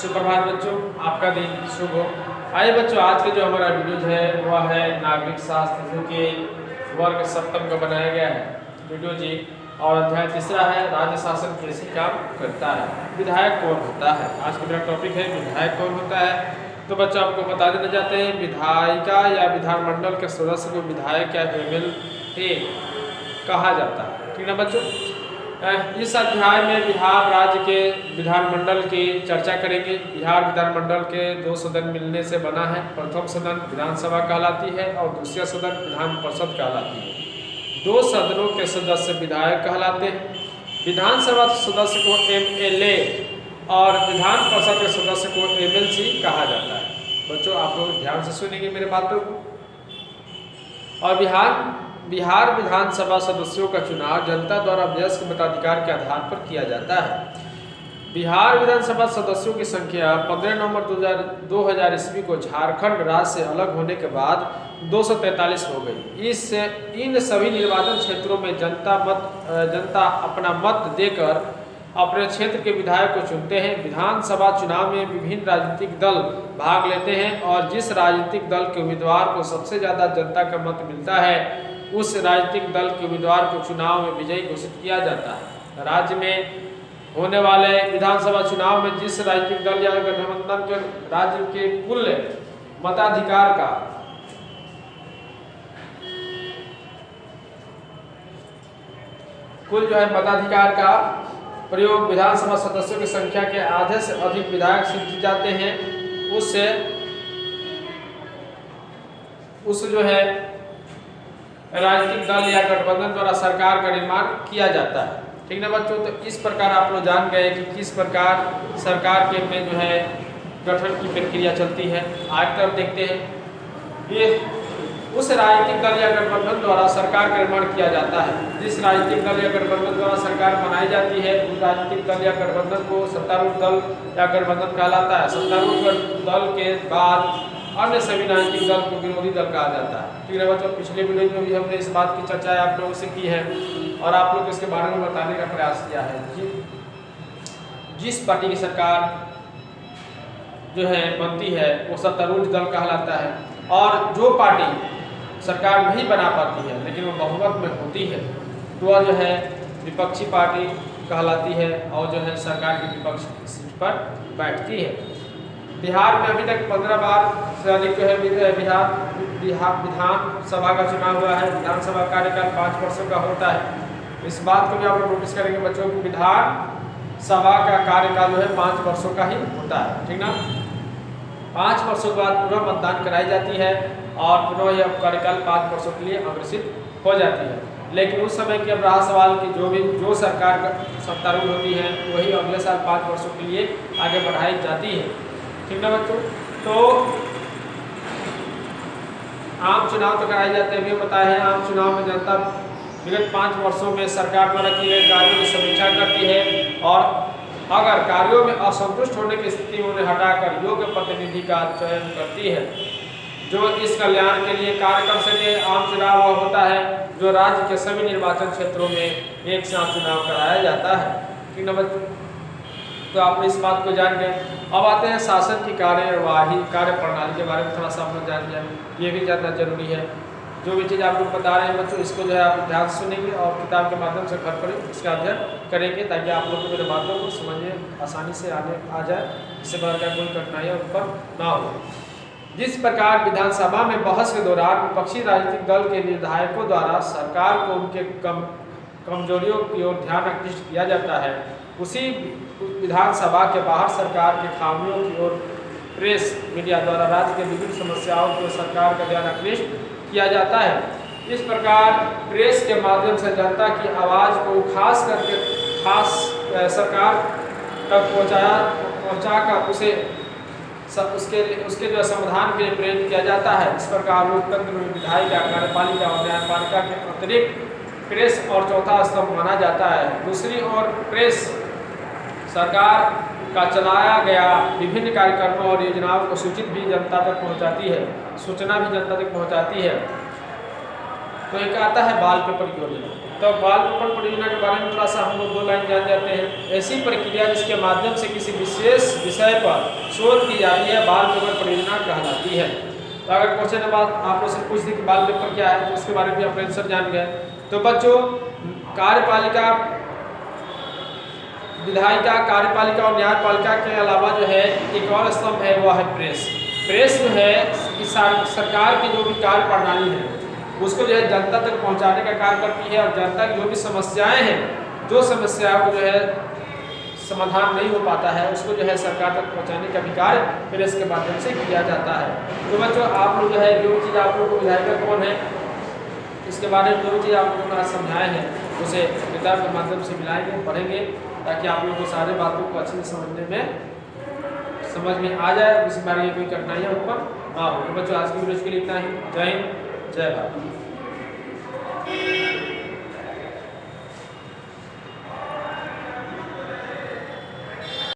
सुप्रभात बच्चों, आपका दिन शुभ हो। आइए बच्चों, आज के जो हमारा वीडियो है वह है नागरिक शास्त्र जो कि वर्ग सप्तम का बनाया गया है वीडियो जी। और अध्याय तीसरा है राज्य शासन कैसे काम करता है, विधायक कौन होता है। आज का मेरा टॉपिक है विधायक कौन होता है। तो बच्चों आपको बता देना चाहते हैं, विधायिका या विधानमंडल के सदस्य को विधायक या MLA कहा जाता है। ठीक है बच्चों, इस अध्याय में बिहार राज्य के विधानमंडल की चर्चा करेंगे। बिहार विधानमंडल के दो सदन मिलने से बना है। प्रथम सदन विधानसभा कहलाती है और दूसरा सदन विधान परिषद कहलाती है। दो सदनों के सदस्य विधायक कहलाते हैं। विधानसभा सदस्य को MLA और विधान परिषद के सदस्य को MLC कहा जाता है। बच्चों आप लोग ध्यान से सुनेंगे मेरे बातों को। और बिहार विधानसभा सदस्यों का चुनाव जनता द्वारा वयस्क मताधिकार के आधार पर किया जाता है। बिहार विधानसभा सदस्यों की संख्या 15 नवंबर 2000 ईस्वी को झारखंड राज्य से अलग होने के बाद 243 हो गई। इन सभी निर्वाचन क्षेत्रों में जनता अपना मत देकर अपने क्षेत्र के विधायक को चुनते हैं। विधानसभा चुनाव में विभिन्न राजनीतिक दल भाग लेते हैं और जिस राजनीतिक दल के उम्मीदवार को सबसे ज़्यादा जनता का मत मिलता है उस राजनीतिक दल के उम्मीदवार को चुनाव में विजयी घोषित किया जाता है। राज्य में होने वाले विधानसभा चुनाव में जिस राजनीतिक दल या गठबंधन के राज्य के कुल मताधिकार का मताधिकार का प्रयोग विधानसभा सदस्यों की संख्या के आधे से अधिक विधायक चुने जाते हैं, उस राजनीतिक दल या गठबंधन द्वारा सरकार का निर्माण किया जाता है। ठीक ना बच्चों, तो इस प्रकार आप लोग जान गए कि किस प्रकार सरकार के में गठन की प्रक्रिया चलती है। आगे तरफ देखते हैं, ये उस राजनीतिक दल या गठबंधन द्वारा सरकार का निर्माण किया जाता है। जिस राजनीतिक दल या गठबंधन द्वारा सरकार बनाई जाती है उस राजनीतिक दल या गठबंधन को सत्तारूढ़ दल या गठबंधन कहलाता है। सत्तारूढ़ दल के बाद अन्य सभी राजनीतिक दल को विरोधी दल कहा जाता है। ठीक है बच्चों, पिछले वीडियो में भी हमने इस बात की चर्चा आप लोगों से की है और आप लोग इसके बारे में बताने का प्रयास किया है। जिस पार्टी की सरकार बनती है वो सत्तारूढ़ दल कहलाता है और जो पार्टी सरकार नहीं बना पाती है लेकिन वो बहुमत में होती है तो वह विपक्षी पार्टी कहलाती है और सरकार की विपक्ष की सीट पर बैठती है। बिहार में अभी तक 15 बार से अधिक विधानसभा का चुनाव हुआ है। विधानसभा कार्यकाल 5 वर्षों का होता है। इस बात को भी आप लोग नोटिस करेंगे बच्चों की विधानसभा का कार्यकाल 5 वर्षों का ही होता है। ठीक ना, 5 वर्षों के बाद पुनः मतदान कराई जाती है और पुनः यह कार्यकाल 5 वर्षों के लिए अग्रसित हो जाती है। लेकिन उस समय की अब रहा सवाल कि जो सरकार सत्तारूढ़ होती है वही अगले साल 5 वर्षों के लिए आगे बढ़ाई जाती है। ठीक ना बच्चों, तो आम चुनाव तो कराए जाते हैं, भी पता है। आम चुनाव में जनता विगत 5 वर्षों में सरकार द्वारा किए गए कार्यों की समीक्षा करती है और अगर कार्यों में असंतुष्ट होने की स्थिति में उन्हें हटाकर योग्य प्रतिनिधि का चयन करती है जो इस कल्याण के लिए कार्य कर सके। आम चुनाव वह होता है जो राज्य के सभी निर्वाचन क्षेत्रों में एक साथ चुनाव कराया जाता है। ठीक ना बच्चों, तो आपने इस बात को जान गए। अब आते हैं शासन की कार्यवाही कार्य प्रणाली के बारे में थोड़ा सा आप लोग जान जाए, ये भी जानना जरूरी है। जो भी चीज़ आप लोग बता रहे हैं बच्चों इसको आप ध्यान से सुनेंगे और किताब के माध्यम से घर पर इसका अध्ययन करेंगे ताकि आप लोग को मेरे बातों को समझने आसानी से आ जाए, इससे बढ़कर कोई कठिनाइयाँ उत्पन्न ना हो। जिस प्रकार विधानसभा में बहस के दौरान विपक्षी राजनीतिक दल के विधायकों द्वारा सरकार को उनके कमजोरियों की ओर ध्यान आकृष्ट किया जाता है, उसी विधानसभा के बाहर सरकार के खामियों की ओर प्रेस मीडिया द्वारा राज्य के विभिन्न समस्याओं को सरकार का ध्यान आकृष्ट किया जाता है। इस प्रकार प्रेस के माध्यम से जनता की आवाज़ को खास सरकार तक पहुँचाकर उसके समाधान के लिए प्रेरित किया जाता है। इस प्रकार लोकतंत्र में विधायिका, कार्यपालिका और न्यायपालिका के अतिरिक्त प्रेस और चौथा स्तंभ माना जाता है। दूसरी ओर प्रेस सरकार का चलाया गया विभिन्न कार्यक्रमों और योजनाओं को सूचना भी जनता तक पहुंचाती है। तो एक आता है बाल पेपर योजना। तो बाल पेपर परियोजना के बारे में थोड़ा सा हम लोग 2 लाइन जान जाते हैं। ऐसी प्रक्रिया जिसके माध्यम से किसी विशेष विषय पर शोध की जाती है बाल पेपर परियोजना कहलाती है। तो अगर क्वेश्चन नंबर आप लोग से पूछ दी कि बाल पेपर क्या है तो उसके बारे में आप आंसर जान गए। तो बच्चों कार्यपालिका, विधायिका, कार्यपालिका और न्यायपालिका के अलावा जो है एक और स्तंभ है वह है प्रेस। प्रेस जो है कि सरकार की जो भी कार्य प्रणाली है उसको जो है जनता तक पहुंचाने का कार्य करती है और जनता की जो भी समस्याएं हैं, जो समस्याओं को जो है समाधान नहीं हो पाता है उसको जो है सरकार तक पहुंचाने का भी कार्य प्रेस के माध्यम से किया जाता है। तो बच्चों आप लोग जो है जो चीज़ आप लोग को विधायिका कौन है इसके बारे में जो चीज़ आप लोगों को समझाए हैं उसे किताब के माध्यम से मिलाएंगे, पढ़ेंगे ताकि आप लोगों को सारे बातों को अच्छे से समझ में आ जाए, इस बारे में कोई कठिनाइयाँ ऊपर ना हो। तो बच्चों आज की वीडियो के लिए इतना ही। जय हिंद, जय भारत।